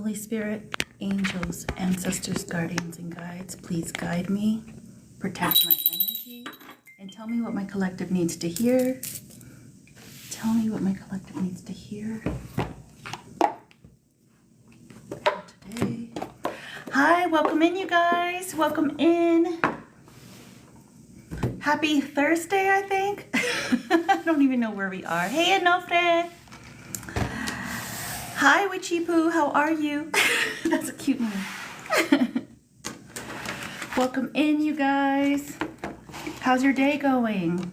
Holy Spirit, angels, ancestors, guardians, and guides, please guide me, protect my energy, and tell me what my collective needs to hear. Tell me what my collective needs to hear today. Hi, welcome in, you guys. Welcome in. Happy Thursday, I think. I don't even know where we are. Hey, Anofre. Hi, Witchy Poo. How are you? That's a cute name. Welcome in, you guys. How's your day going?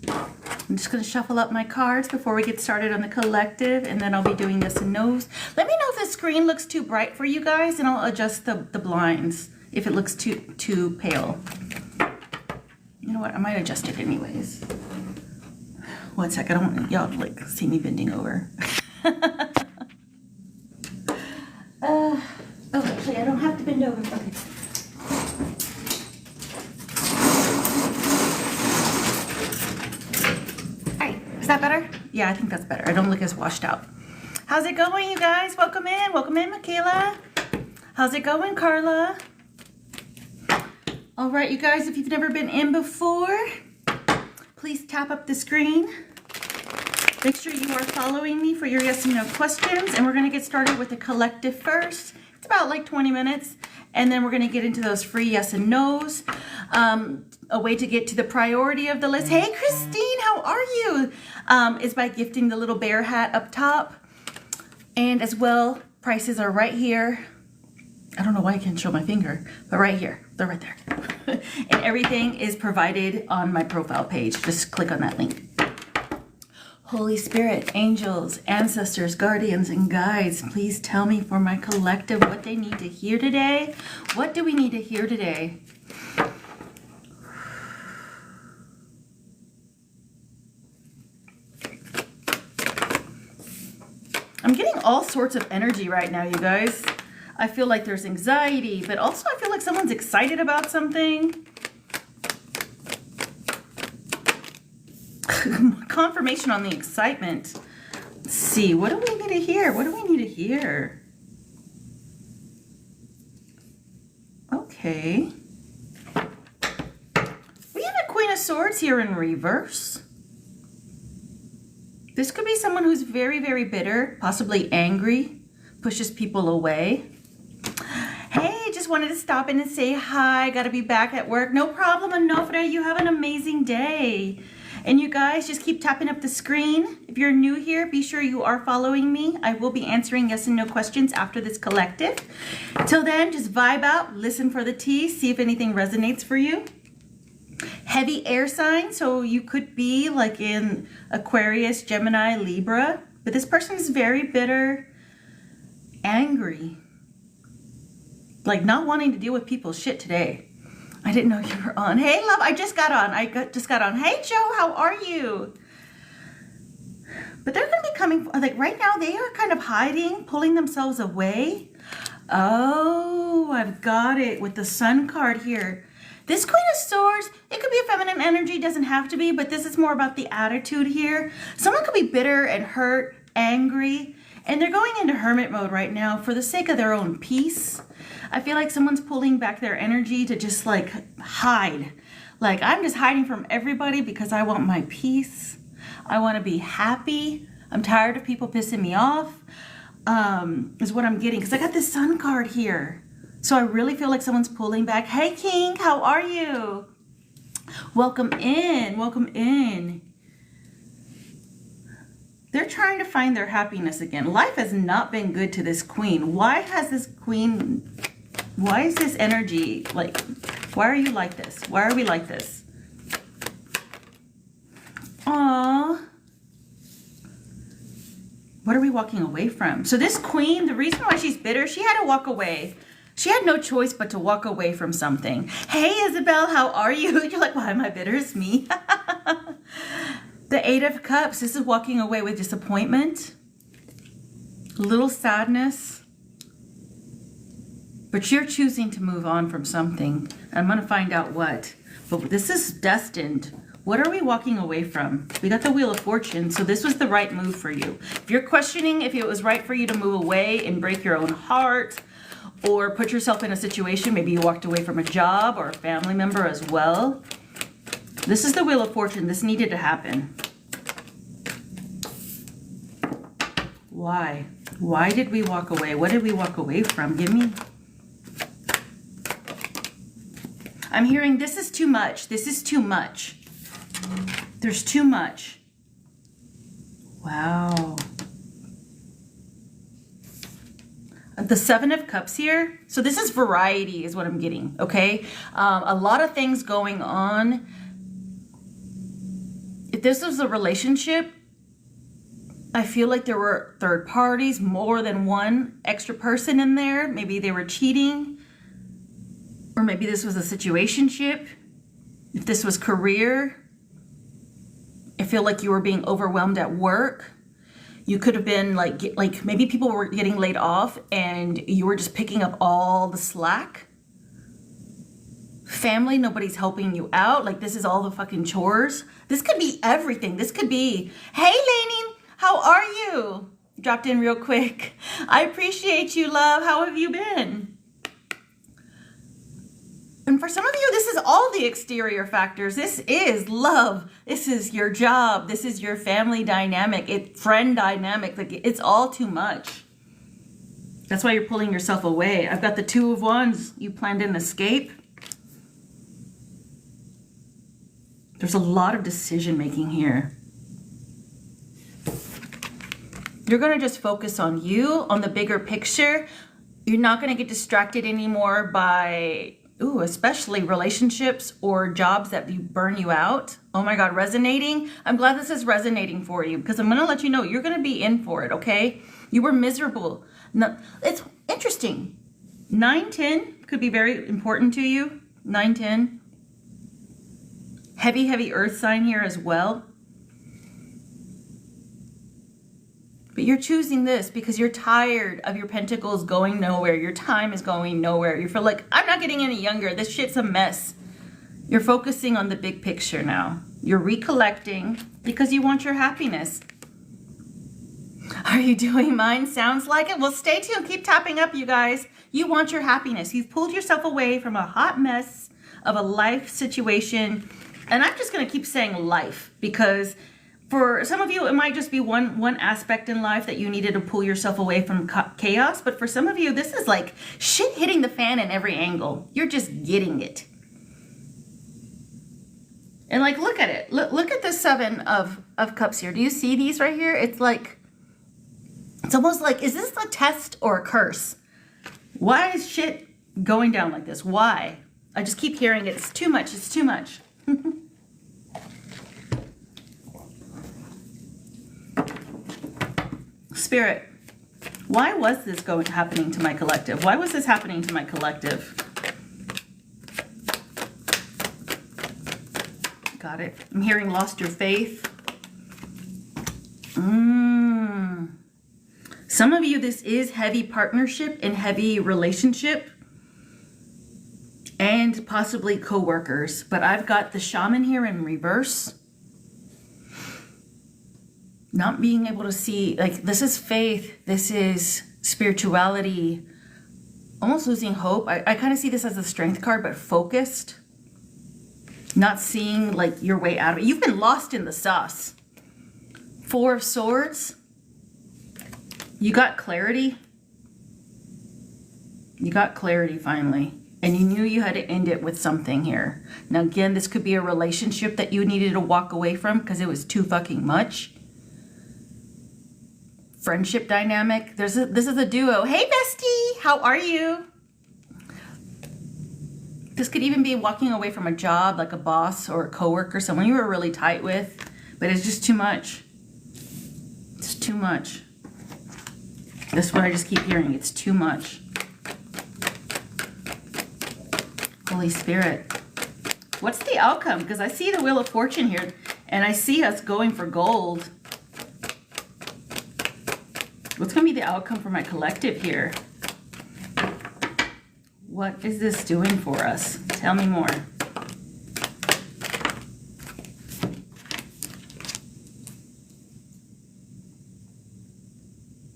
I'm just going to shuffle up my cards before we get started on the collective, and then I'll be doing yes and no's. Let me know if the screen looks too bright for you guys, and I'll adjust the blinds if it looks too pale. You know what? I might adjust it anyways. One sec. I don't want y'all to like see me bending over. Oh, actually, I don't have to bend over. Okay. Hi, is that better? Yeah, I think that's better. I don't look as washed out. How's it going, you guys? Welcome in. Welcome in, Michaela. How's it going, Carla? All right, you guys, if you've never been in before, please tap up the screen. Make sure you are following me for your yes and no questions, and we're going to get started with the collective first. It's about like 20 minutes, and then we're going to get into those free yes and no's. A way to get to the priority of the list. Hey, Christine, how are you? Is by gifting the little bear hat up top. And as well, prices are right here. I don't know why I can't show my finger, but right here. They're right there. And everything is provided on my profile page. Just click on that link. Holy Spirit, angels, ancestors, guardians, and guides, please tell me for my collective what they need to hear today. What do we need to hear today? I'm getting all sorts of energy right now, you guys. I feel like there's anxiety, but also I feel like someone's excited about something. Confirmation on the excitement. Let's see, what do we need to hear? What do we need to hear? Okay. We have a Queen of Swords here in reverse. This could be someone who's very, very bitter, possibly angry, pushes people away. Hey, just wanted to stop in and say hi. Got to be back at work. No problem, Anofre. You have an amazing day. And you guys, just keep tapping up the screen. If you're new here, be sure you are following me. I will be answering yes and no questions after this collective. Till then, just vibe out, listen for the tea, see if anything resonates for you. Heavy air sign, so you could be like in Aquarius, Gemini, Libra. But this person is very bitter, angry. Like not wanting to deal with people's shit today. I didn't know you were on. Hey, love, I just got on. Just got on. Hey, Joe, how are you? But they're going to be coming, like right now, they are kind of hiding, pulling themselves away. Oh, I've got it with the Sun card here. This Queen of Swords, it could be a feminine energy, doesn't have to be, but this is more about the attitude here. Someone could be bitter and hurt, angry, and they're going into hermit mode right now for the sake of their own peace. I feel like someone's pulling back their energy to just like hide. Like I'm just hiding from everybody because I want my peace. I want to be happy. I'm tired of people pissing me off, is what I'm getting. Because I got this Sun card here. So I really feel like someone's pulling back. Hey, King, how are you? Welcome in. Welcome in. They're trying to find their happiness again. Life has not been good to this Queen. Why has this Queen... Why is this energy like, why are you like this? Why are we like this? Aww. What are we walking away from? So this Queen, the reason why she's bitter, she had to walk away. She had no choice but to walk away from something. Hey, Isabel, how are you? You're like, why am I bitter? It's me. The Eight of Cups, this is walking away with disappointment, a little sadness. But you're choosing to move on from something. I'm going to find out what. But this is destined. What are we walking away from? We got the Wheel of Fortune, so this was the right move for you. If you're questioning if it was right for you to move away and break your own heart or put yourself in a situation, maybe you walked away from a job or a family member as well. This is the Wheel of Fortune. This needed to happen. Why? Why did we walk away? What did we walk away from? Give me. I'm hearing this is too much. This is too much. There's too much. Wow. The Seven of Cups here. So this is variety is what I'm getting, okay? A lot of things going on. If this was a relationship, I feel like there were third parties, more than one extra person in there. Maybe they were cheating. Or maybe this was a situationship. If this was career, I feel like you were being overwhelmed at work. You could have been like maybe people were getting laid off and you were just picking up all the slack. Family, nobody's helping you out. Like this is all the fucking chores. This could be everything. This could be, hey Lainey, how are you? Dropped in real quick. I appreciate you, love. How have you been? And for some of you, this is all the exterior factors. This is love. This is your job. This is your family dynamic, friend dynamic. Like it's all too much. That's why you're pulling yourself away. I've got the Two of Wands. You planned an escape. There's a lot of decision making here. You're going to just focus on you, on the bigger picture. You're not going to get distracted anymore by especially relationships or jobs that burn you out. Oh my God, resonating. I'm glad this is resonating for you because I'm going to let you know you're going to be in for it, okay? You were miserable. No, it's interesting. 9-10 could be very important to you. 9-10. Heavy earth sign here as well. But you're choosing this because you're tired of your pentacles going nowhere. Your time is going nowhere. You feel like, I'm not getting any younger. This shit's a mess. You're focusing on the big picture now. You're recollecting because you want your happiness. Are you doing mine? Sounds like it. Well, stay tuned. Keep tapping up, you guys. You want your happiness. You've pulled yourself away from a hot mess of a life situation. And I'm just going to keep saying life because for some of you, it might just be one aspect in life that you needed to pull yourself away from chaos. But for some of you, this is like shit hitting the fan in every angle. You're just getting it. And like, look at it. Look at the Seven of Cups here. Do you see these right here? It's like, it's almost like, is this a test or a curse? Why is shit going down like this? Why? I just keep hearing it. It's too much. It's too much. Spirit, why was this happening to my collective? Why was this happening to my collective? Got it. I'm hearing lost your faith. Some of you, this is heavy partnership and heavy relationship and possibly co-workers. But I've got the Shaman here in reverse. Not being able to see, like, this is faith, this is spirituality, almost losing hope. I kind of see this as a strength card, but focused, not seeing, like, your way out of it. You've been lost in the sauce. Four of Swords. You got clarity. You got clarity finally. And you knew you had to end it with something here. Now, again, this could be a relationship that you needed to walk away from because it was too fucking much. Friendship dynamic. This is a duo. Hey, bestie, how are you? This could even be walking away from a job, like a boss or a coworker, someone you were really tight with, but it's just too much. It's too much. That's what I just keep hearing. It's too much. Holy Spirit. What's the outcome? Because I see the Wheel of Fortune here, and I see us going for gold. What's going to be the outcome for my collective here? What is this doing for us? Tell me more.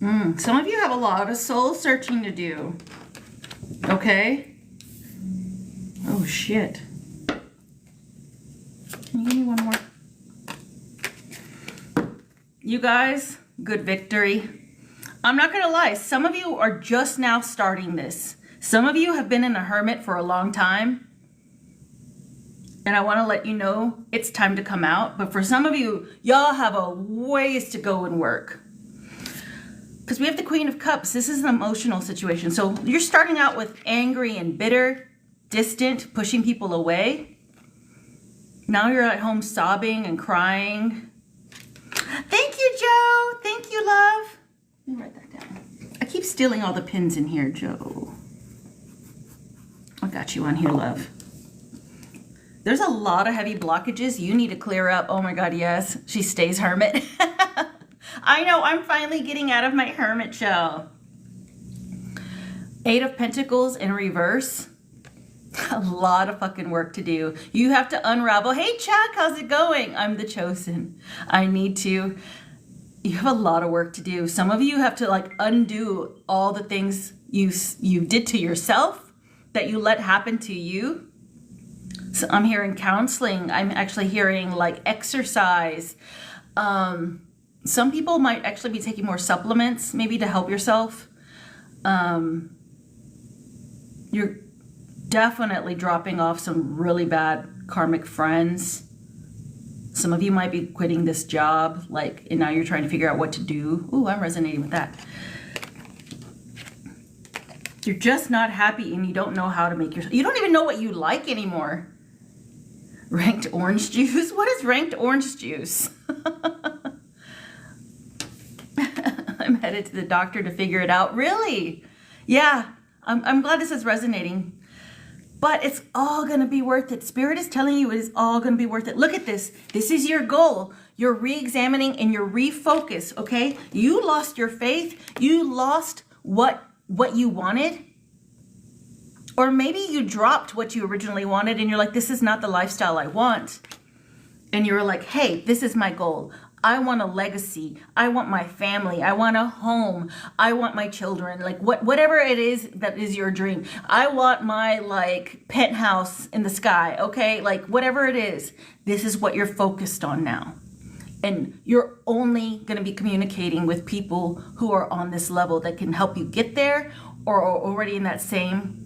Some of you have a lot of soul searching to do. Okay? Oh, shit. Can you give me one more? You guys, good victory. I'm not going to lie. Some of you are just now starting this. Some of you have been in a hermit for a long time. And I want to let you know it's time to come out. But for some of you, y'all have a ways to go and work. Because we have the Queen of Cups. This is an emotional situation. So you're starting out with angry and bitter, distant, pushing people away. Now you're at home sobbing and crying. Thank you, Joe. Thank you, love. Let me write that down. I keep stealing all the pins in here, Joe. I got you on here, love. There's a lot of heavy blockages you need to clear up. Oh my God, yes. She stays hermit. I know, I'm finally getting out of my hermit shell. 8 of Pentacles in reverse. A lot of fucking work to do. You have to unravel. Hey, Chuck, how's it going? I'm the chosen. I need to. You have a lot of work to do. Some of you have to like undo all the things you did to yourself that you let happen to you. So I'm hearing counseling. I'm actually hearing like exercise. Some people might actually be taking more supplements maybe to help yourself. You're definitely dropping off some really bad karmic friends. Some of you might be quitting this job, like, and now you're trying to figure out what to do. Ooh, I'm resonating with that. You're just not happy and you don't know how to make yourself, you don't even know what you like anymore. Ranked orange juice? What is ranked orange juice? I'm headed to the doctor to figure it out. Really? Yeah, I'm glad this is resonating. But it's all going to be worth it. Spirit is telling you it is all going to be worth it. Look at this. This is your goal. You're re-examining and you're refocused, okay? You lost your faith. You lost what you wanted. Or maybe you dropped what you originally wanted and you're like, this is not the lifestyle I want. And you're like, hey, this is my goal. I want a legacy. I want my family. I want a home. I want my children. Like whatever it is that is your dream. I want my like penthouse in the sky. Okay. Like whatever it is, this is what you're focused on now. And you're only going to be communicating with people who are on this level that can help you get there or are already in that same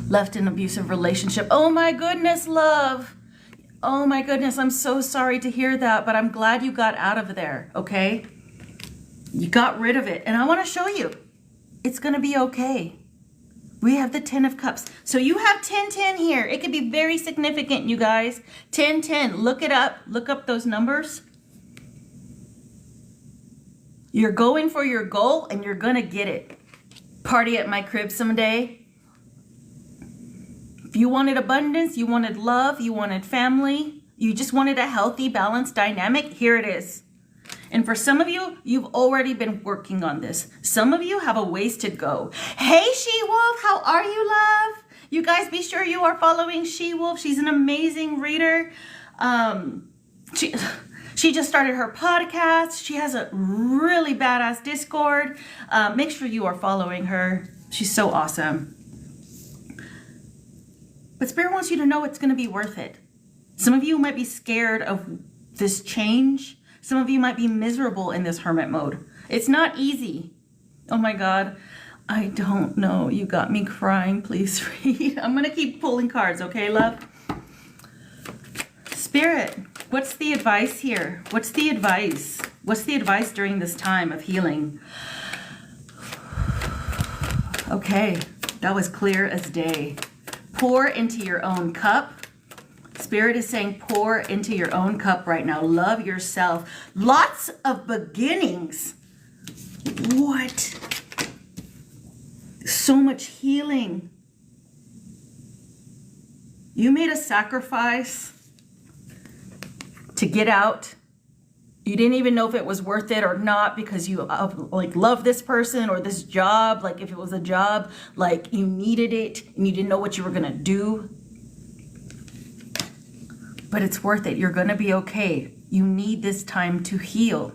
left in abusive relationship. Oh my goodness, love. Oh my goodness, I'm so sorry to hear that, but I'm glad you got out of there, okay? You got rid of it, and I want to show you. It's going to be okay. We have the 10 of Cups. So you have 10-10 here. It could be very significant, you guys. 10-10, look it up. Look up those numbers. You're going for your goal, and you're going to get it. Party at my crib someday. If you wanted abundance, you wanted love, you wanted family, you just wanted a healthy, balanced dynamic, here it is. And for some of you, you've already been working on this. Some of you have a ways to go. Hey, She-Wolf, how are you, love? You guys be sure you are following She-Wolf. She's an amazing reader. She just started her podcast. She has a really badass Discord. Make sure you are following her. She's so awesome. But Spirit wants you to know it's going to be worth it. Some of you might be scared of this change. Some of you might be miserable in this hermit mode. It's not easy. Oh my God. I don't know. You got me crying. Please read. I'm going to keep pulling cards. Okay, love? Spirit, what's the advice here? What's the advice? What's the advice during this time of healing? Okay. That was clear as day. Pour into your own cup. Spirit is saying pour into your own cup right now. Love yourself. Lots of beginnings. What? So much healing. You made a sacrifice to get out. You didn't even know if it was worth it or not because you like love this person or this job. Like if it was a job, like you needed it and you didn't know what you were gonna do. But it's worth it. You're gonna be okay. You need this time to heal.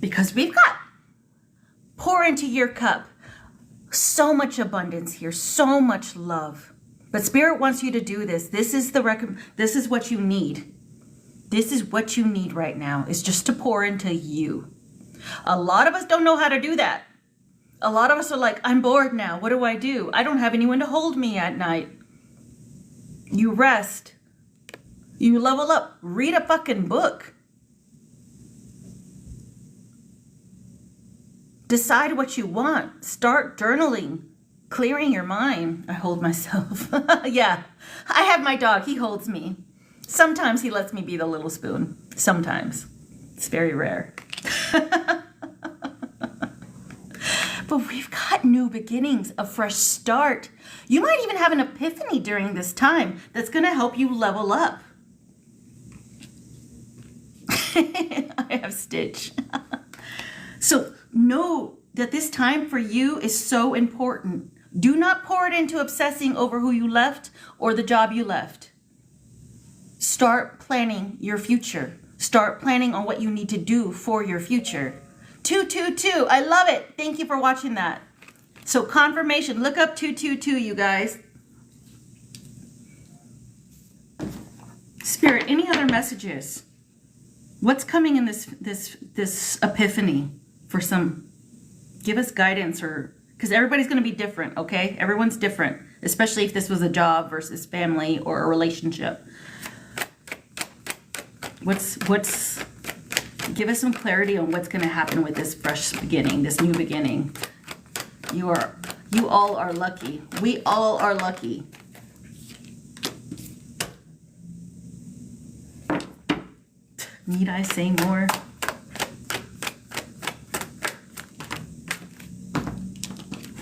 Because we've got pour into your cup. So much abundance here, so much love. But Spirit wants you to do this. This is this is what you need. This is what you need right now, is just to pour into you. A lot of us don't know how to do that. A lot of us are like, I'm bored now. What do? I don't have anyone to hold me at night. You rest. You level up. Read a fucking book. Decide what you want. Start journaling. Clearing your mind. I hold myself. Yeah. I have my dog. He holds me. Sometimes he lets me be the little spoon. Sometimes. It's very rare. But we've got new beginnings, a fresh start. You might even have an epiphany during this time that's going to help you level up. I have Stitch. So know that this time for you is so important. Do not pour it into obsessing over who you left or the job you left. Start planning your future. Start planning on what you need to do for your future. 222. I love it. Thank you for watching that. So confirmation. Look up 222, you guys. Spirit, any other messages? What's coming in this epiphany for some? Give us guidance, or because everybody's going to be different, okay? Everyone's different, especially if this was a job versus family or a relationship. Give us some clarity on what's going to happen with this fresh beginning, this new beginning. You all are lucky. We all are lucky. Need I say more?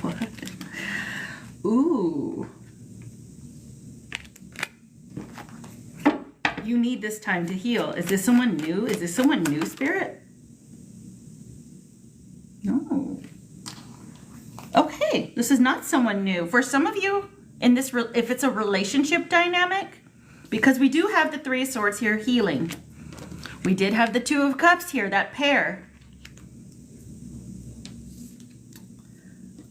What? Ooh. You need this time to heal. Is this someone new? Is this someone new, Spirit? No. Okay, this is not someone new. For some of you, in this, if it's a relationship dynamic, because we do have the Three of Swords here, healing. We did have the Two of Cups here, that pair.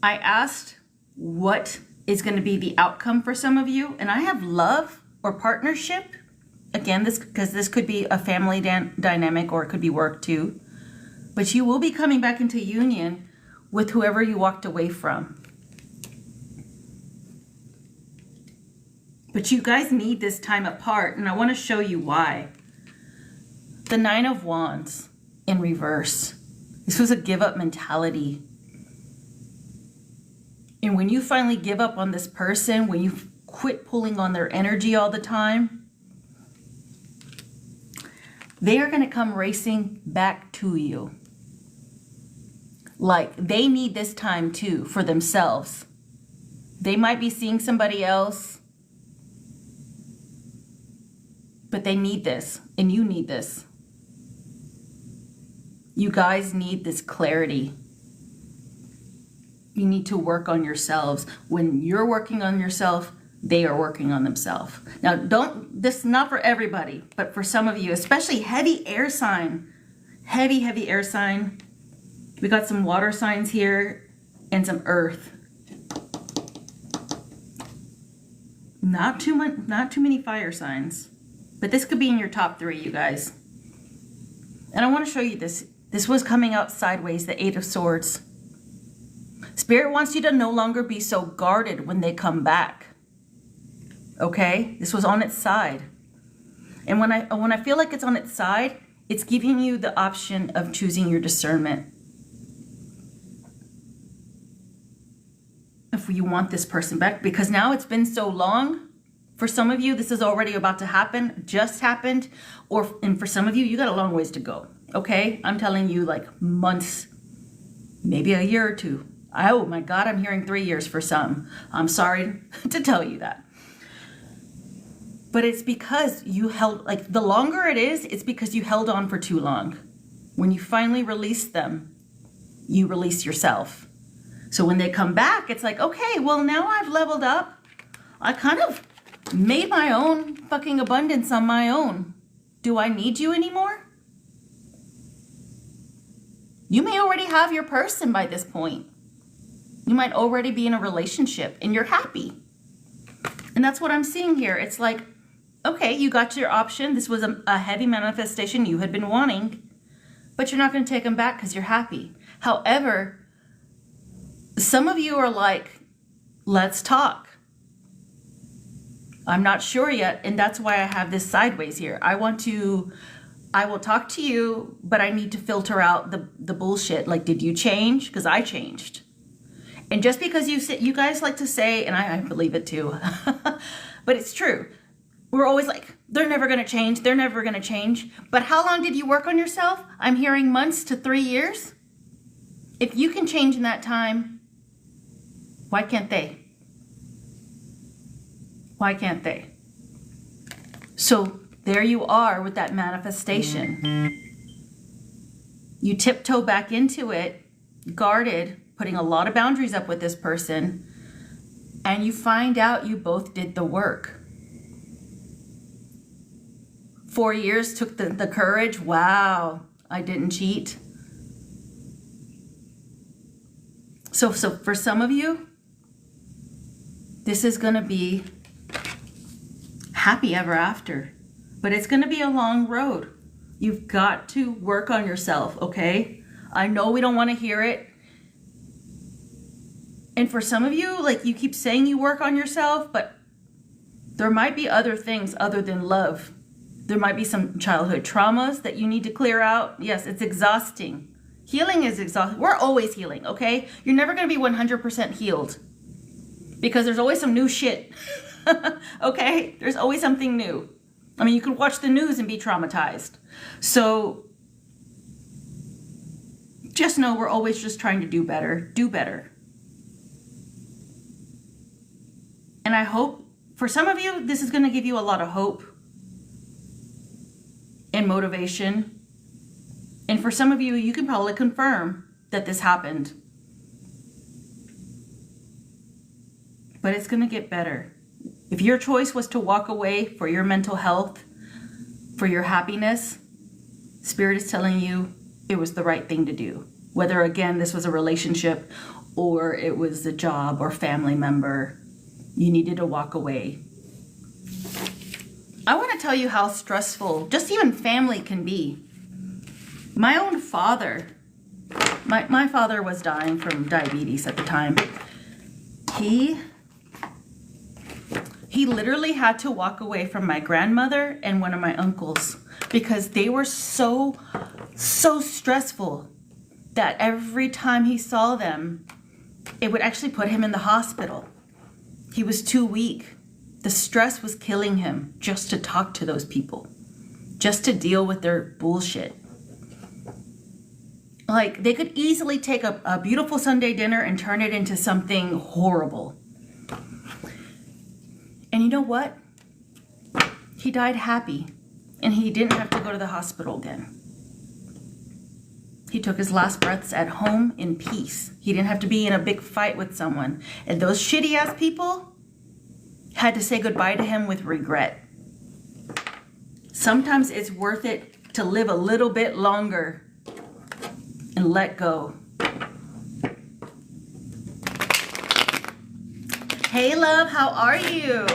I asked what is going to be the outcome for some of you, and I have love or partnership. Again, because this could be a family dynamic, or it could be work too. But you will be coming back into union with whoever you walked away from. But you guys need this time apart, and I want to show you why. The Nine of Wands in reverse. This was a give-up mentality. And when you finally give up on this person, when you quit pulling on their energy all the time, they are going to come racing back to you. Like, they need this time too for themselves. They might be seeing somebody else, but they need this, and you need this. You guys need this clarity. You need to work on yourselves. When you're working on yourself, they are working on themselves. Now, this is not for everybody, but for some of you, especially heavy air sign, heavy air sign. We got some water signs here and some earth. Not too many fire signs, but this could be in your top 3, you guys. And I want to show you this. This was coming out sideways, the Eight of Swords. Spirit wants you to no longer be so guarded when they come back. Okay? This was on its side. And when I feel like it's on its side, it's giving you the option of choosing your discernment. If you want this person back, because now it's been so long. For some of you, this is already about to happen, just happened, and for some of you, you got a long ways to go. Okay? I'm telling you, like months, maybe a year or 2. Oh my God, I'm hearing 3 years for some. I'm sorry to tell you that. But it's because you held, like, the longer it is, it's because you held on for too long. When you finally release them, you release yourself. So when they come back, it's like, okay, well, now I've leveled up. I kind of made my own fucking abundance on my own. Do I need you anymore? You may already have your person by this point. You might already be in a relationship and you're happy. And that's what I'm seeing here. It's like, okay, you got your option. This was a heavy manifestation you had been wanting, but you're not going to take them back because you're happy. However, some of you are like, let's talk. I'm not sure yet, and that's why I have this sideways here. I will talk to you, but I need to filter out the bullshit. Like, did you change? Because I changed. And just because you guys like to say, and I believe it too, but it's true. We're always like, they're never going to change. They're never going to change. But how long did you work on yourself? I'm hearing months to 3 years. If you can change in that time, why can't they? Why can't they? So there you are with that manifestation. You tiptoe back into it, guarded, putting a lot of boundaries up with this person, and you find out you both did the work. 4 years took the courage. Wow, I didn't cheat. So for some of you, this is going to be happy ever after, but it's going to be a long road. You've got to work on yourself, okay? I know we don't want to hear it. And for some of you, like, you keep saying you work on yourself, but there might be other things other than love. There might be some childhood traumas that you need to clear out. Yes, it's exhausting. Healing is exhausting. We're always healing, okay? You're never going to be 100% healed because there's always some new shit, okay? There's always something new. I mean, you could watch the news and be traumatized. So just know we're always just trying to do better, do better. And I hope for some of you, this is going to give you a lot of hope and motivation. And for some of you, you can probably confirm that this happened. But it's going to get better. If your choice was to walk away for your mental health, for your happiness, Spirit is telling you it was the right thing to do. Whether, again, this was a relationship or it was a job or family member, you needed to walk away. I want to tell you how stressful just even family can be. My own father, my father was dying from diabetes at the time. He literally had to walk away from my grandmother and one of my uncles because they were so stressful that every time he saw them, it would actually put him in the hospital. He was too weak. The stress was killing him just to talk to those people, just to deal with their bullshit. Like, they could easily take a beautiful Sunday dinner and turn it into something horrible. And you know what? He died happy, and he didn't have to go to the hospital again. He took his last breaths at home in peace. He didn't have to be in a big fight with someone. And those shitty ass people had to say goodbye to him with regret. Sometimes it's worth it to live a little bit longer and let go. Hey, love, how are you?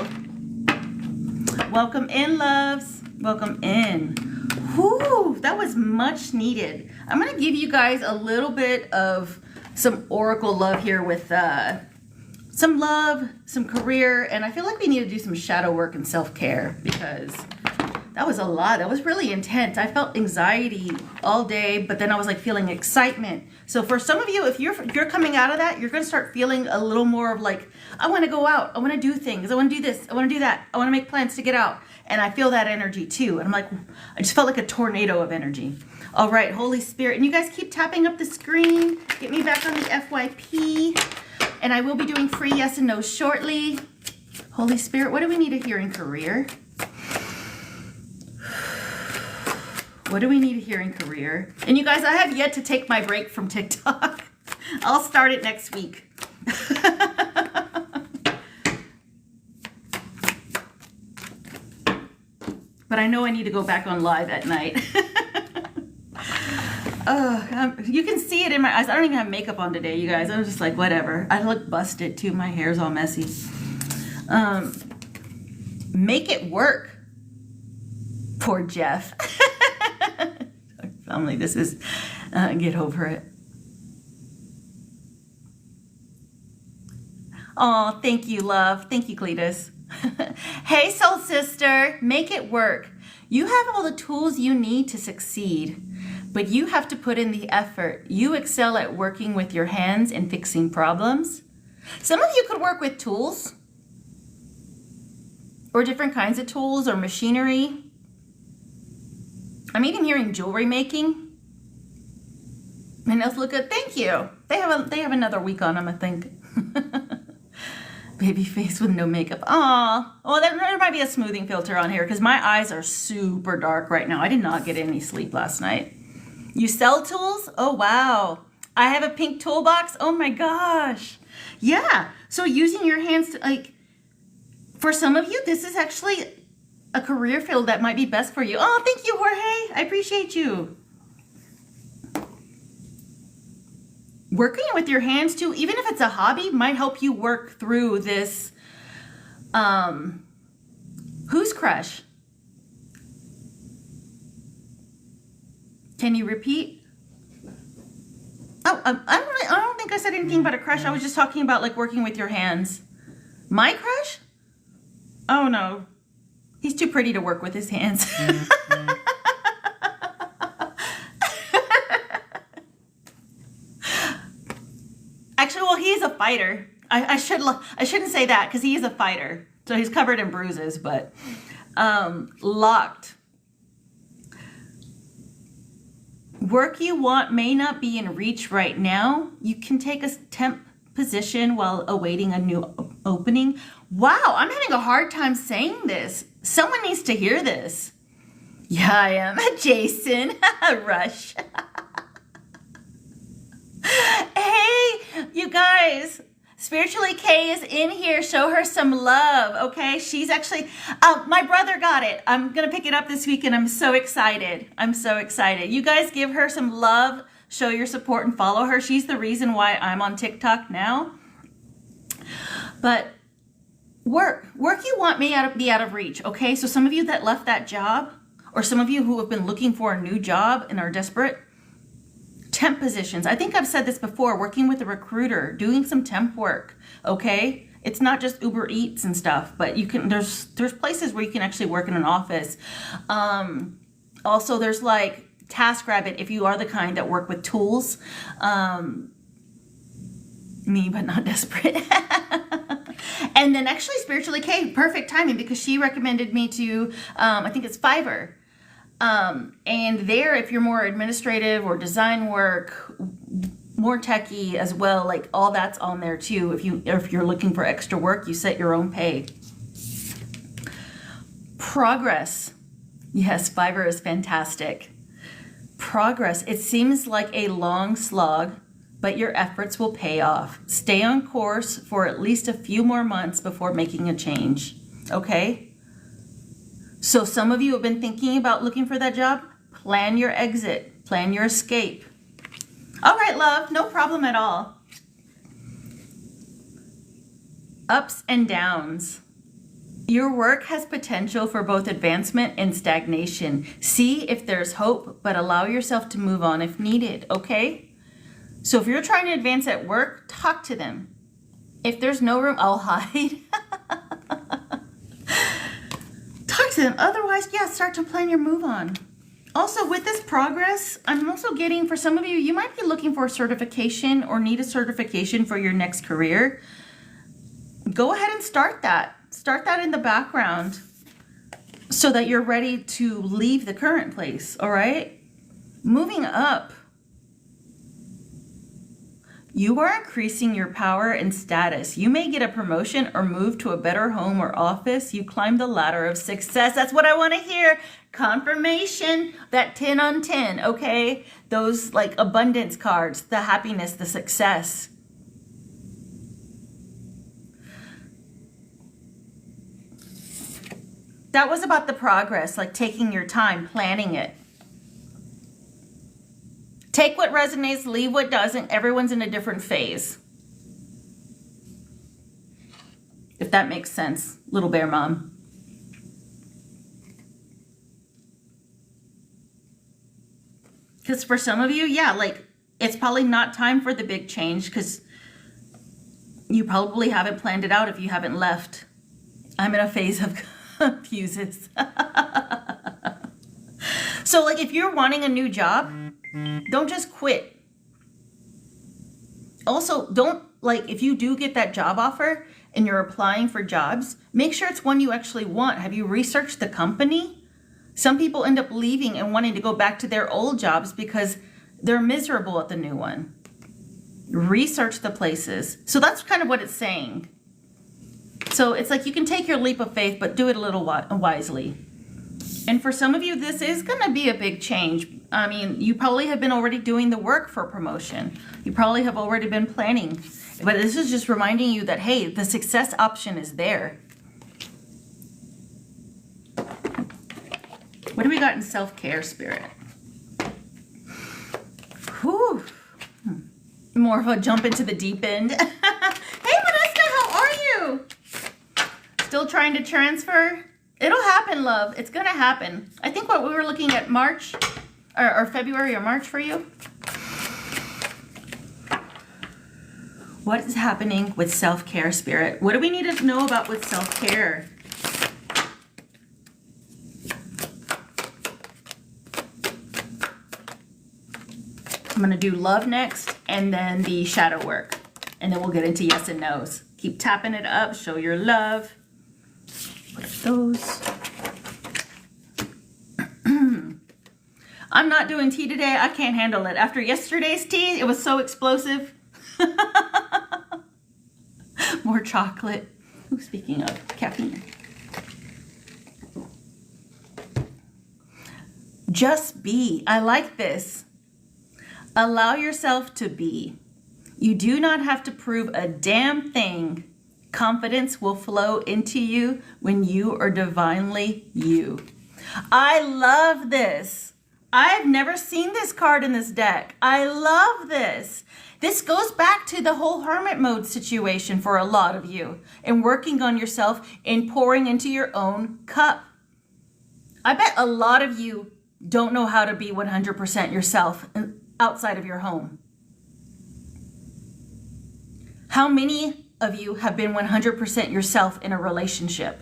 Welcome in, loves. Welcome in. Whew, that was much needed. I'm going to give you guys a little bit of some oracle love here with some love, some career, and I feel like we need to do some shadow work and self-care because that was a lot. That was really intense. I felt anxiety all day, but then I was like feeling excitement. So for some of you, if you're coming out of that, you're going to start feeling a little more of like, I want to go out. I want to do things. I want to do this. I want to do that. I want to make plans to get out. And I feel that energy too. And I'm like, I just felt like a tornado of energy. All right, Holy Spirit. And you guys keep tapping up the screen. Get me back on the FYP. And I will be doing free yes and no shortly. Holy Spirit, what do we need to hear in career? What do we need to hear in career? And you guys, I have yet to take my break from TikTok. I'll start it next week. But I know I need to go back on live at night. You can see it in my eyes. I don't even have makeup on today, you guys. I was just like, whatever. I look busted too. My hair's all messy. Make it work. Poor Jeff. Family, this is, get over it. Oh, thank you, love. Thank you, Cletus. Hey, soul sister, make it work. You have all the tools you need to succeed, but you have to put in the effort. You excel at working with your hands and fixing problems. Some of you could work with tools or different kinds of tools or machinery. I'm even hearing jewelry making. And those look good. Thank you. They have another week on them, I think. Baby face with no makeup. Aw. Well, there might be a smoothing filter on here because my eyes are super dark right now. I did not get any sleep last night. You sell tools? Oh, wow. I have a pink toolbox. Oh my gosh. Yeah. So using your hands to, like, for some of you, this is actually a career field that might be best for you. Oh, thank you, Jorge. I appreciate you. Working with your hands too, even if it's a hobby, might help you work through this. Who's crush? Can you repeat? Oh, I don't think I said anything about a crush. I was just talking about like working with your hands. My crush? Oh no, he's too pretty to work with his hands. Actually, well, he's a fighter. I shouldn't say that because he is a fighter. So he's covered in bruises, but locked. Work you want may not be in reach right now. You can take a temp position while awaiting a new opening. Wow, I'm having a hard time saying this. Someone needs to hear this. Yeah, I am. Jason. Rush. Hey, you guys. Spiritually Kay is in here. Show her some love, okay? She's actually, my brother got it. I'm going to pick it up this week and I'm so excited. I'm so excited. You guys give her some love, show your support and follow her. She's the reason why I'm on TikTok now. But work you want may be out of reach, okay? So some of you that left that job, or some of you who have been looking for a new job and are desperate, temp positions. I think I've said this before, working with a recruiter, doing some temp work, okay? It's not just Uber Eats and stuff, but you can, there's places where you can actually work in an office. Also, there's like TaskRabbit if you are the kind that work with tools. Me, but not desperate. And then actually Spiritually Kay, perfect timing because she recommended me to, I think it's Fiverr. And there, if you're more administrative or design work, more techie as well, like all that's on there too. If you're looking for extra work, you set your own pay. Progress. Yes, Fiverr is fantastic. Progress. It seems like a long slog, but your efforts will pay off. Stay on course for at least a few more months before making a change. Okay? So some of you have been thinking about looking for that job. Plan your exit. Plan your escape. All right, love. No problem at all. Ups and downs. Your work has potential for both advancement and stagnation. See if there's hope, but allow yourself to move on if needed, okay? So if you're trying to advance at work, talk to them. If there's no room, I'll hide. Talk to them. Otherwise, yeah, start to plan your move on. Also, with this progress, I'm also getting, for some of you, you might be looking for a certification or need a certification for your next career. Go ahead and start that. Start that in the background so that you're ready to leave the current place, all right? Moving up. You are increasing your power and status. You may get a promotion or move to a better home or office. You climb the ladder of success. That's what I want to hear. Confirmation, that 10 on 10, okay? Those like abundance cards, the happiness, the success. That was about the progress, like taking your time, planning it. Take what resonates, leave what doesn't. Everyone's in a different phase. If that makes sense, little bear mom. Because for some of you, yeah, like it's probably not time for the big change because you probably haven't planned it out if you haven't left. I'm in a phase of fuses. So like if you're wanting a new job, don't just quit. Also, don't, like, if you do get that job offer and you're applying for jobs, make sure it's one you actually want. Have you researched the company? Some people end up leaving and wanting to go back to their old jobs because they're miserable at the new one. Research the places. So that's kind of what it's saying. So it's like you can take your leap of faith, but do it a little wisely. And for some of you, this is going to be a big change. I mean, you probably have been already doing the work for promotion. You probably have already been planning. But this is just reminding you that, hey, the success option is there. What do we got in self-care, Spirit? Whew. More of a jump into the deep end. Hey, Vanessa, how are you? Still trying to transfer? It'll happen, love. It's going to happen. I think what we were looking at March or February or March for you. What is happening with self-care, Spirit? What do we need to know about with self-care? I'm going to do love next and then the shadow work. And then we'll get into yes and no's. Keep tapping it up. Show your love. What are those? I'm not doing tea today. I can't handle it. After yesterday's tea, it was so explosive. More chocolate. Ooh, speaking of caffeine. Just be. I like this. Allow yourself to be. You do not have to prove a damn thing. Confidence will flow into you when you are divinely you. I love this. I've never seen this card in this deck. I love this. This goes back to the whole hermit mode situation for a lot of you and working on yourself and pouring into your own cup. I bet a lot of you don't know how to be 100% yourself outside of your home. How many of you have been 100% yourself in a relationship?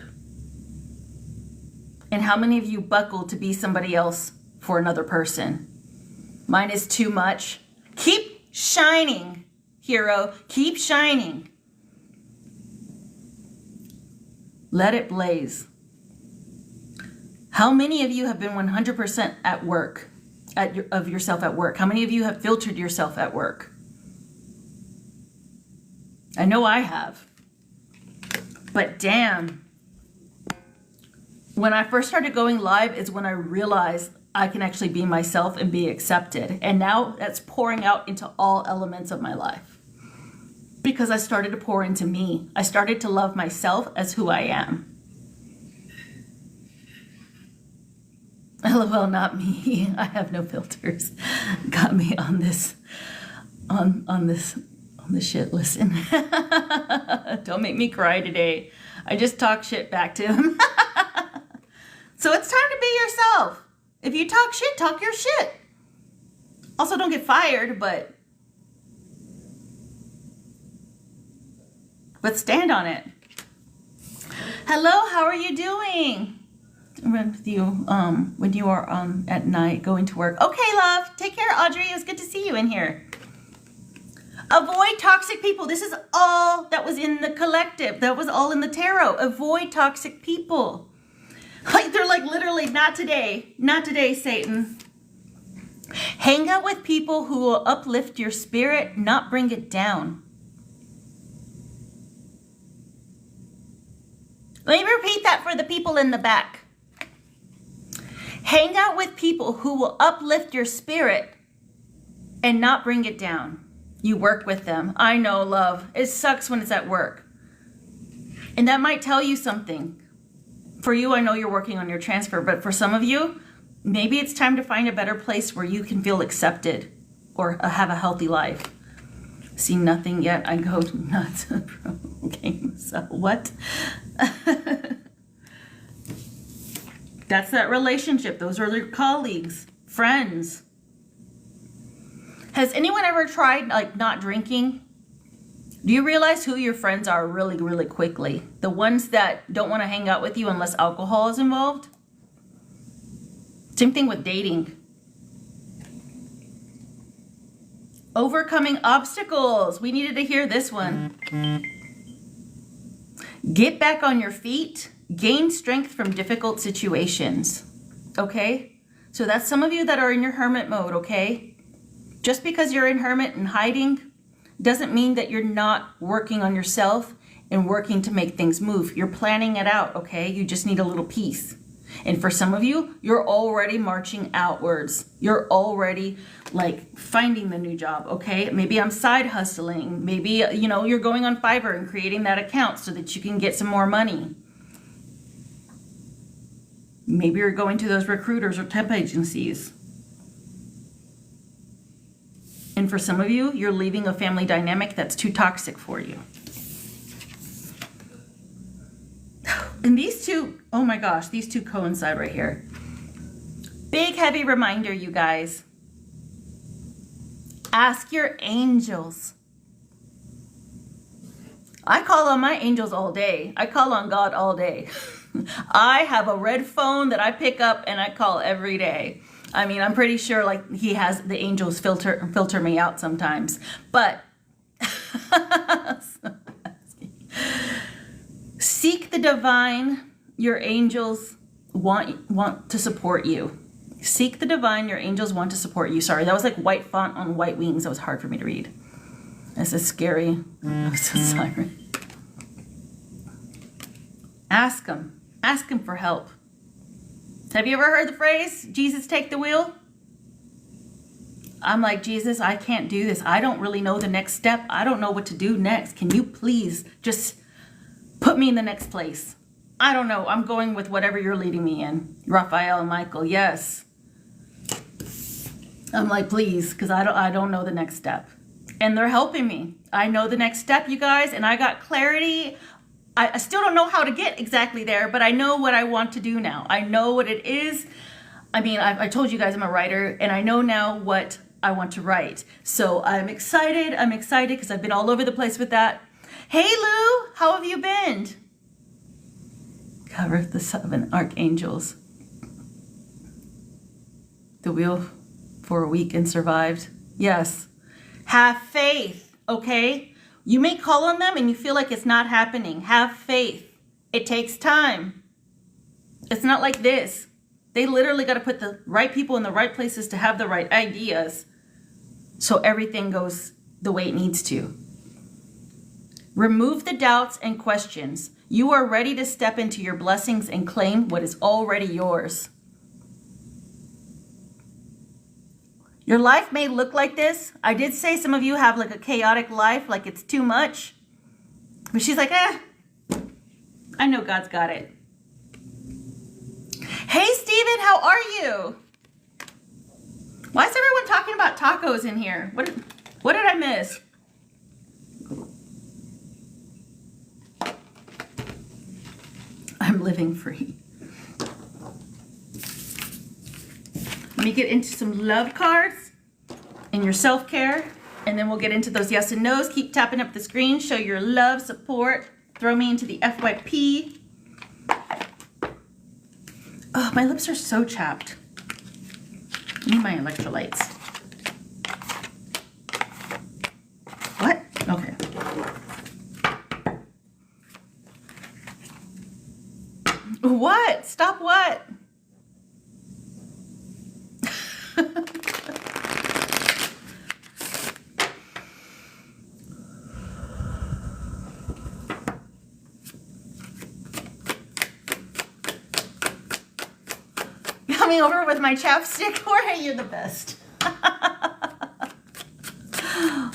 And how many of you buckled to be somebody else for another person? Mine is too much. Keep shining, hero. Keep shining. Let it blaze. How many of you have been 100% at work, of yourself at work? How many of you have filtered yourself at work? I know I have. But damn, when I first started going live is when I realized I can actually be myself and be accepted. And now that's pouring out into all elements of my life. Because I started to pour into me. I started to love myself as who I am. LOL, not me. I have no filters. Got me on this, on this shit. Listen, don't make me cry today. I just talk shit back to him. So it's time to be yourself. If you talk shit, talk your shit. Also, don't get fired, but stand on it. Hello, how are you doing? With you when you are at night going to work. Okay, love. Take care, Audrey. It was good to see you in here. Avoid toxic people. This is all that was in the collective. That was all in the tarot. Avoid toxic people. Like they're like literally not today. Not today, Satan. Hang out with people who will uplift your spirit, not bring it down. Let me repeat that for the people in the back. Hang out with people who will uplift your spirit and not bring it down. You work with them. I know, love. It sucks when it's at work. And that might tell you something. For you, I know you're working on your transfer, but for some of you, maybe it's time to find a better place where you can feel accepted. or have a healthy life. See nothing yet, I go nuts. Okay, so what? That's that relationship. Those are your colleagues, friends. Has anyone ever tried like not drinking? Do you realize who your friends are really, really quickly? The ones that don't want to hang out with you unless alcohol is involved? Same thing with dating. Overcoming obstacles. We needed to hear this one. Get back on your feet. Gain strength from difficult situations. Okay? So that's some of you that are in your hermit mode, okay? Just because you're in hermit and hiding doesn't mean that you're not working on yourself and working to make things move. You're planning it out, okay? You just need a little peace. And for some of you, you're already marching outwards. You're already like finding the new job, okay? Maybe I'm side hustling. Maybe, you know, you're going on Fiverr and creating that account so that you can get some more money. Maybe you're going to those recruiters or temp agencies. And for some of you, you're leaving a family dynamic that's too toxic for you. And these two, oh my gosh, these two coincide right here. Big, heavy reminder, you guys. Ask your angels. I call on my angels all day. I call on God all day. I have a red phone that I pick up and I call every day. I mean, I'm pretty sure like he has the angels filter me out sometimes. But seek the divine. Your angels want to support you. Seek the divine. Your angels want to support you. Sorry, that was like white font on white wings. That was hard for me to read. This is scary. It's a siren. Ask him. Ask him for help. Have you ever heard the phrase, Jesus, take the wheel? I'm like, Jesus, I can't do this. I don't really know the next step. I don't know what to do next. Can you please just put me in the next place? I don't know. I'm going with whatever you're leading me in. Raphael and Michael, yes. I'm like, please, because I don't know the next step. And they're helping me. I know the next step, you guys, and I got clarity. I still don't know how to get exactly there, but I know what I want to do now. I know what it is. I mean, I told you guys I'm a writer, and I know now what I want to write. So I'm excited. I'm excited because I've been all over the place with that. Hey, Lou, how have you been? Cover the 7 archangels. The wheel for a week and survived. Yes. Have faith, okay? You may call on them and you feel like it's not happening. Have faith. It takes time. It's not like this. They literally got to put the right people in the right places to have the right ideas so everything goes the way it needs to. Remove the doubts and questions. You are ready to step into your blessings and claim what is already yours. Your life may look like this. I did say some of you have like a chaotic life, like it's too much. But she's like, I know God's got it. Hey, Steven, how are you? Why is everyone talking about tacos in here? What did I miss? I'm living free. Let me get into some love cards and your self-care, and then we'll get into those yes and no's. Keep tapping up the screen, show your love, support, throw me into the FYP. Oh, my lips are so chapped. I need my electrolytes. What? Okay. What? Stop what? Coming over with my chapstick. Jorge, you're the best.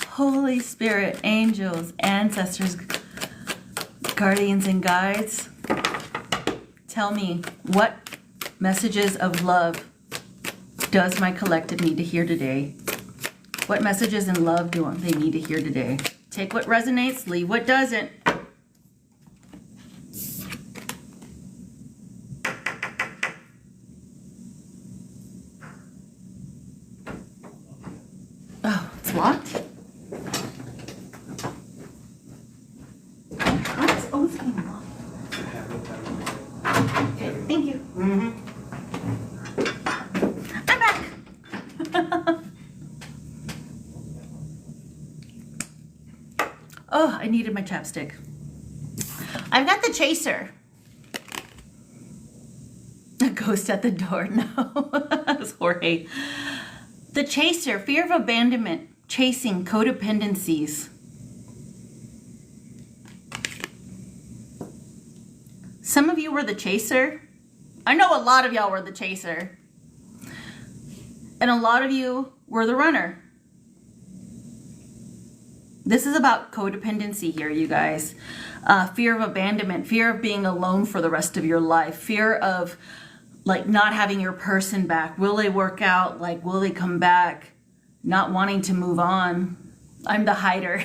Holy Spirit, angels, ancestors, guardians, and guides, tell me, what messages of love does my collective need to hear today? What messages in love do they need to hear today? Take what resonates, leave what doesn't. Oh, it's locked? Oh, it's getting locked. Okay, thank you. I'm back. Oh, I needed my chapstick. I've got the chaser. A ghost at the door. No, that was Jorge. The chaser, fear of abandonment, chasing, codependencies. Some of you were the chaser. I know a lot of y'all were the chaser. And a lot of you were the runner. This is about codependency here, you guys. Fear of abandonment, fear of being alone for the rest of your life, fear of like not having your person back. Will they work out? Like, will they come back? Not wanting to move on. I'm the hider.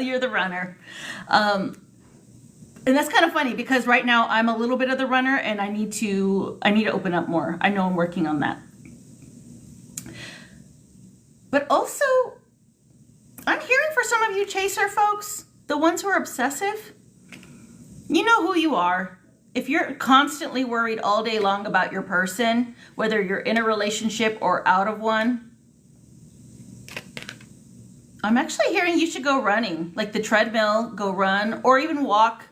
You're the runner. And that's kind of funny because right now I'm a little bit of the runner and I need to open up more. I know I'm working on that. But also, I'm hearing for some of you chaser folks, the ones who are obsessive, you know who you are. If you're constantly worried all day long about your person, whether you're in a relationship or out of one, I'm actually hearing you should go running, like the treadmill, go run, or even walk,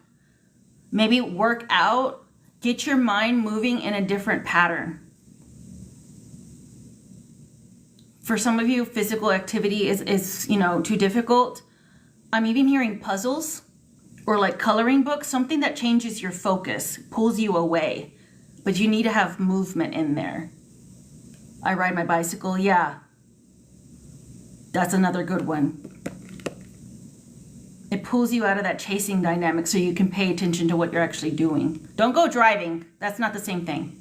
maybe work out, get your mind moving in a different pattern. For some of you, physical activity is too difficult. I'm even hearing puzzles or like coloring books, something that changes your focus, pulls you away, but you need to have movement in there. I ride my bicycle, yeah. That's another good one. It pulls you out of that chasing dynamic so you can pay attention to what you're actually doing. Don't go driving. That's not the same thing.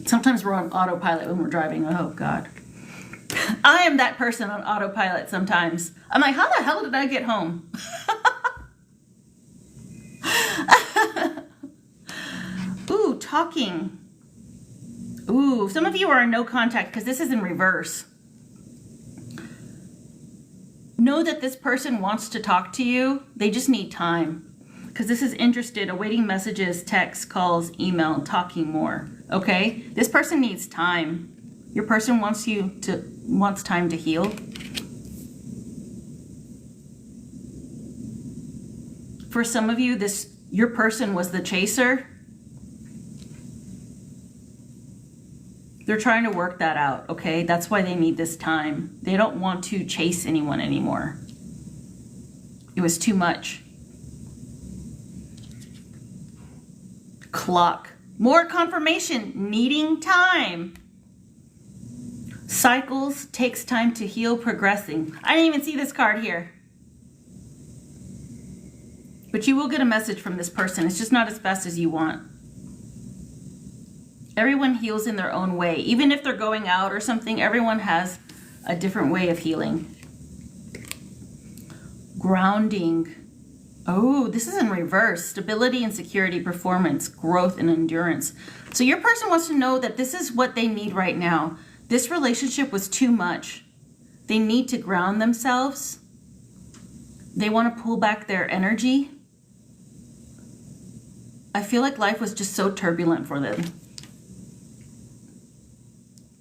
Sometimes we're on autopilot when we're driving. Oh, God. I am that person on autopilot sometimes. I'm like, how the hell did I get home? Ooh, talking. Ooh, some of you are in no contact because this is in reverse. Know that this person wants to talk to you. They just need time. Because this is interested, awaiting messages, texts, calls, email, talking more. Okay? This person needs time. Your person wants time to heal. For some of you, your person was the chaser. They're trying to work that out, okay? That's why they need this time. They don't want to chase anyone anymore. It was too much. Clock. More confirmation, needing time. Cycles, takes time to heal, progressing. I didn't even see this card here. But you will get a message from this person. It's just not as fast as you want. Everyone heals in their own way. Even if they're going out or something, everyone has a different way of healing. Grounding. Oh, this is in reverse. Stability and security, performance, growth and endurance. So your person wants to know that this is what they need right now. This relationship was too much. They need to ground themselves. They want to pull back their energy. I feel like life was just so turbulent for them.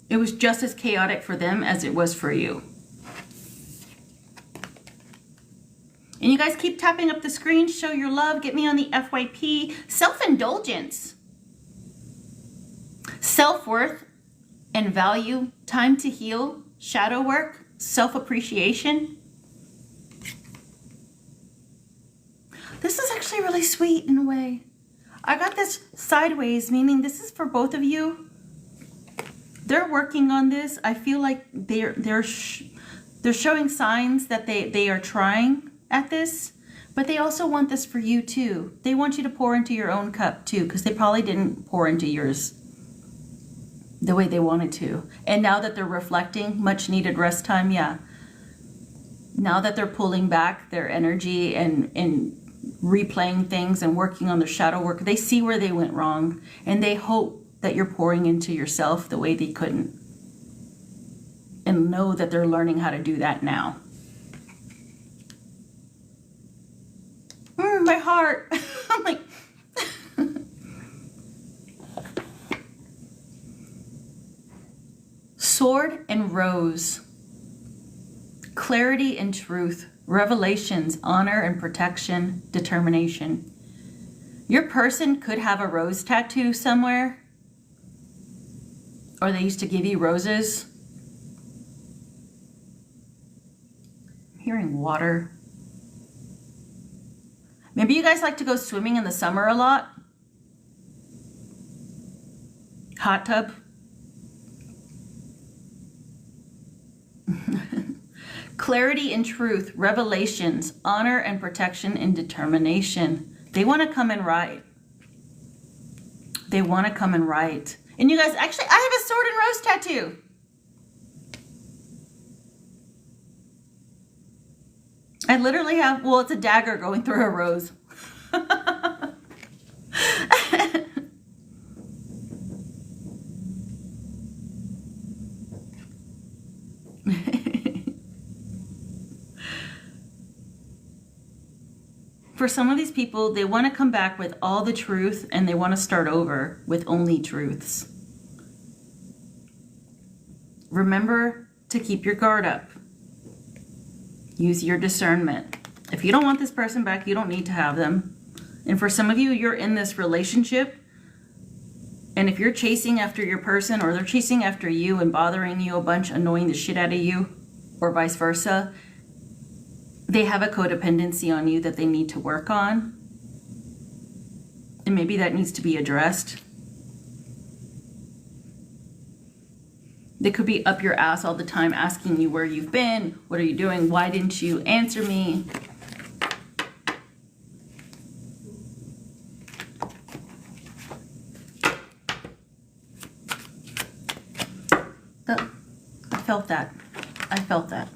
It was just as chaotic for them as it was for you. And you guys keep tapping up the screen, show your love, get me on the FYP. Self-indulgence. Self-worth and value, time to heal, shadow work, self-appreciation. This is actually really sweet in a way. I got this sideways, meaning this is for both of you. They're working on this. I feel like they're showing signs that they are trying at this, but they also want this for you too. They want you to pour into your own cup too, because they probably didn't pour into yours. the way they wanted to. And now that they're reflecting, much needed rest time, yeah. Now that they're pulling back their energy and replaying things and working on their shadow work, they see where they went wrong, and they hope that you're pouring into yourself the way they couldn't. And know that they're learning how to do that now. My heart. I'm like, Sword and Rose. Clarity and truth. Revelations, honor and protection, determination. Your person could have a rose tattoo somewhere. Or they used to give you roses. I'm hearing water. Maybe you guys like to go swimming in the summer a lot. Hot tub. Clarity and truth, revelations, honor and protection and determination. They want to come in right. They want to come in right. And you guys, actually, I have a sword and rose tattoo. I literally have, well, it's a dagger going through a rose. For some of these people, they want to come back with all the truth and they want to start over with only truths. Remember to keep your guard up. Use your discernment. If you don't want this person back, you don't need to have them. And for some of you, you're in this relationship, and if you're chasing after your person or they're chasing after you and bothering you a bunch, annoying the shit out of you, or vice versa, they have a codependency on you that they need to work on. And maybe that needs to be addressed. They could be up your ass all the time asking you where you've been, what are you doing, why didn't you answer me? I felt that. I felt that.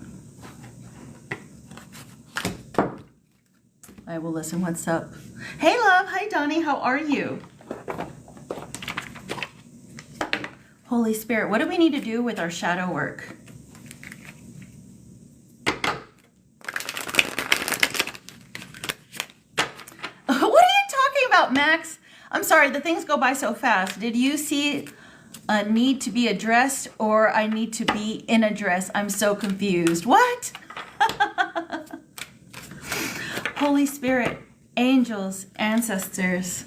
I will listen. What's up? Hey, love. Hi, Donnie. How are you? Holy Spirit, what do we need to do with our shadow work? What are you talking about, Max? I'm sorry, the things go by so fast. Did you see a need to be addressed or I need to be in a dress? I'm so confused. What? Holy Spirit, angels, ancestors,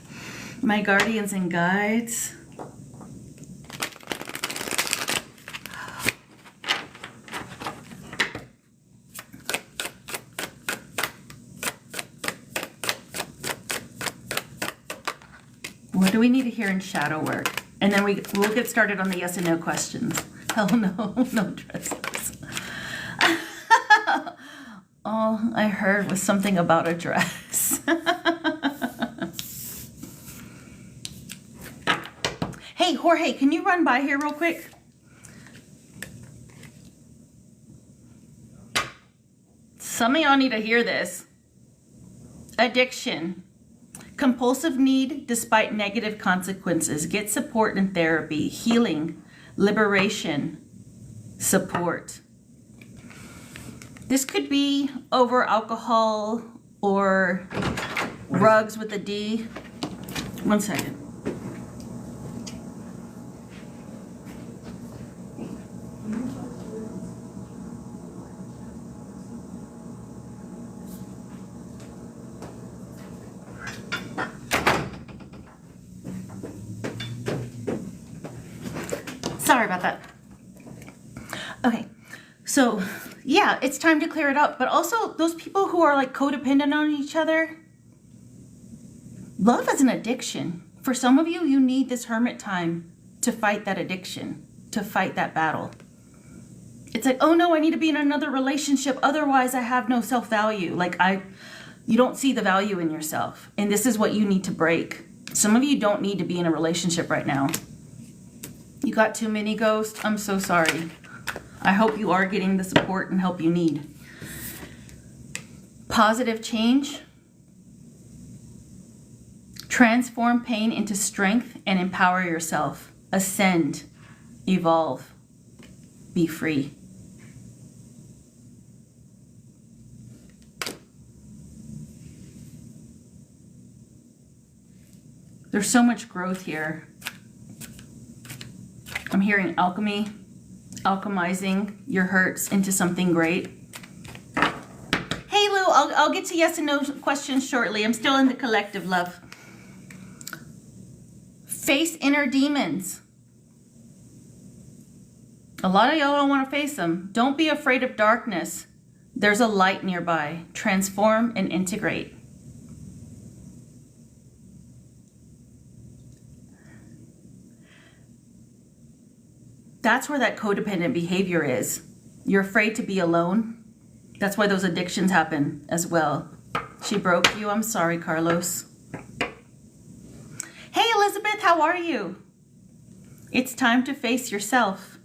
my guardians and guides. What do we need to hear in shadow work? And then we'll get started on the yes and no questions. Hell no, no dresses. All I heard was something about a dress. Hey, Jorge, can you run by here real quick? Some of y'all need to hear this. Addiction. Compulsive need despite negative consequences. Get support and therapy. Healing. Liberation. Support. This could be over alcohol or drugs with a D. One second. Sorry about that. Okay, so yeah, it's time to clear it up. But also those people who are like codependent on each other, love is an addiction. For some of you, you need this hermit time to fight that addiction, to fight that battle. It's like, oh no, I need to be in another relationship. Otherwise I have no self-value. Like you don't see the value in yourself. And this is what you need to break. Some of you don't need to be in a relationship right now. You got too many ghosts? I'm so sorry. I hope you are getting the support and help you need. Positive change. Transform pain into strength and empower yourself. Ascend. Evolve. Be free. There's so much growth here. I'm hearing alchemy, alchemizing your hurts into something great. Hey Lou, I'll get to yes and no questions shortly. I'm still in the collective, love. Face inner demons. A lot of y'all don't want to face them. Don't be afraid of darkness. There's a light nearby. Transform and integrate. That's where that codependent behavior is. You're afraid to be alone. That's why those addictions happen as well. She broke you. I'm sorry, Carlos. Hey, Elizabeth, how are you? It's time to face yourself.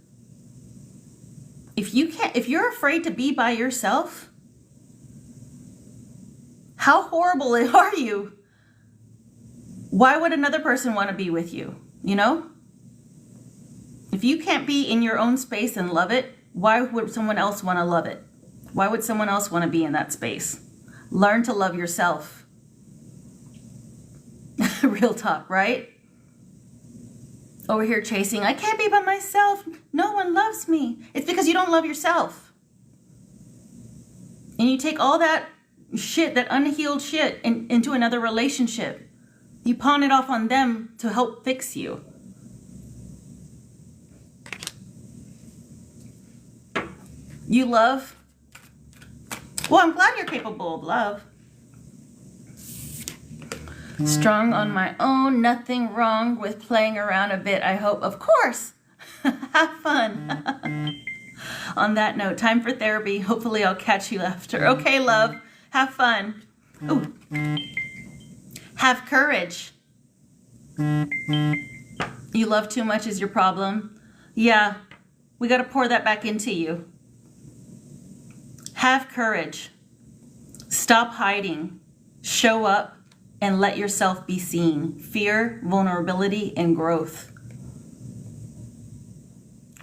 If you're afraid to be by yourself, how horrible are you? Why would another person want to be with you? You know? If you can't be in your own space and love it, why would someone else want to love it? Why would someone else want to be in that space? Learn to love yourself. Real talk, right? Over here chasing, I can't be by myself. No one loves me. It's because you don't love yourself. And you take all that shit, that unhealed shit, into another relationship. You pawn it off on them to help fix you. You love? Well, I'm glad you're capable of love. Strong on my own, nothing wrong with playing around a bit, I hope. Of course. Have fun. On that note, time for therapy. Hopefully I'll catch you after. Okay, love. Have fun. Ooh. Have courage. You love too much is your problem? Yeah. We got to pour that back into you. Have courage. Stop hiding. Show up and let yourself be seen. Fear, vulnerability, and growth.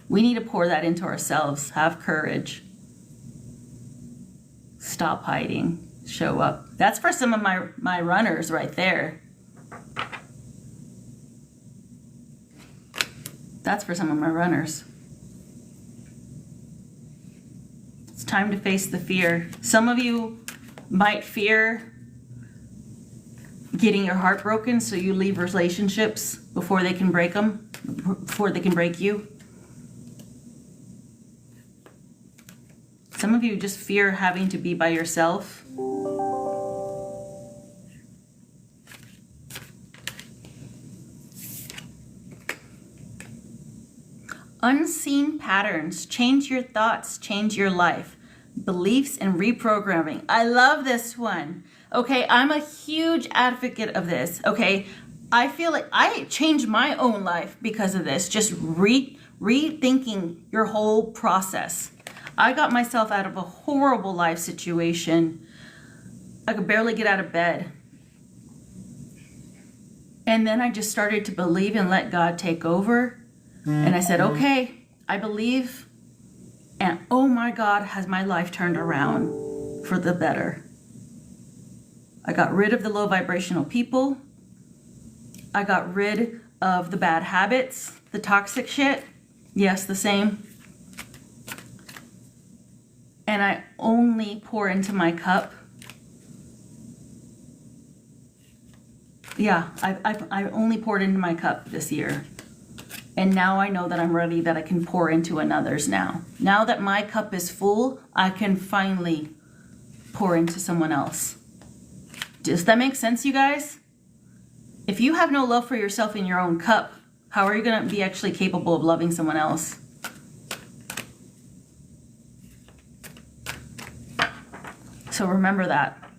We need to pour that into ourselves. Have courage. Stop hiding. Show up. That's for some of my runners right there. That's for some of my runners. It's time to face the fear. Some of you might fear getting your heart broken, so you leave relationships before they can break them, before they can break you. Some of you just fear having to be by yourself. Unseen patterns. Change your thoughts, change your life. Beliefs and reprogramming. I love this one. Okay, I'm a huge advocate of this. Okay, I feel like I changed my own life because of this. Just rethinking your whole process. I got myself out of a horrible life situation. I could barely get out of bed. And then I just started to believe and let God take over. And I said, okay, I believe. And oh my God, has my life turned around for the better. I got rid of the low vibrational people. I got rid of the bad habits, the toxic shit. Yes, the same. And I only pour into my cup. Yeah, I only poured into my cup this year. And now I know that I'm ready, that I can pour into another's now. Now that my cup is full, I can finally pour into someone else. Does that make sense, you guys? If you have no love for yourself in your own cup, how are you going to be actually capable of loving someone else? So remember that.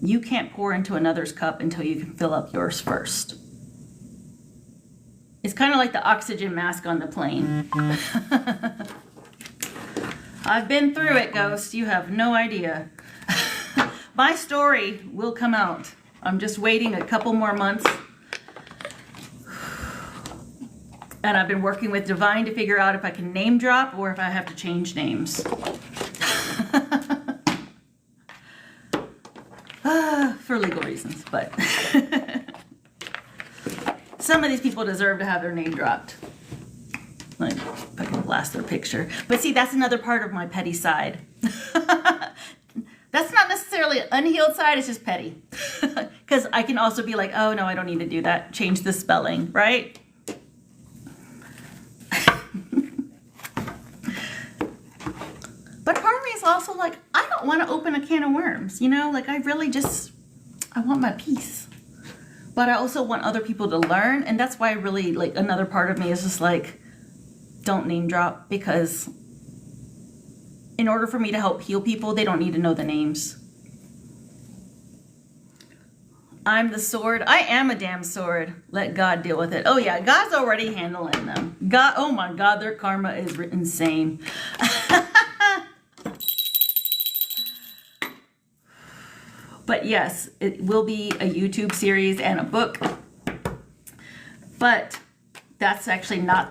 You can't pour into another's cup until you can fill up yours first. It's kind of like the oxygen mask on the plane. I've been through it, Ghost. You have no idea. My story will come out. I'm just waiting a couple more months. And I've been working with Divine to figure out if I can name drop or if I have to change names. For legal reasons, but some of these people deserve to have their name dropped. Like, if I can blast their picture. But see, that's another part of my petty side. That's not necessarily an unhealed side, it's just petty. Because I can also be like, oh no, I don't need to do that. Change the spelling, right? But part of me is also like, I don't want to open a can of worms, you know? Like, I really just, I want my peace. But I also want other people to learn. And that's why I really, like, another part of me is just like, don't name drop. Because in order for me to help heal people, they don't need to know the names. I'm the sword. I am a damn sword. Let God deal with it. Oh yeah, God's already handling them. God, oh my God, their karma is insane. But yes, it will be a YouTube series and a book. But that's actually not